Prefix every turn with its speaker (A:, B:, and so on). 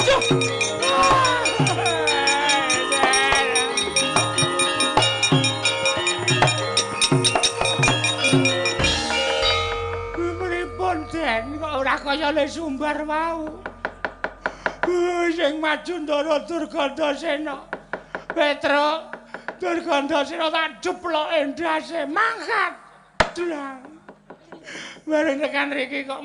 A: Pripun Den kok ora kaya le sumbar wau. Sing maju Ndara Durgandasena. Petro Durgandasena tak jeplok endase mangkat. Dlang. Bareng tekan riki kok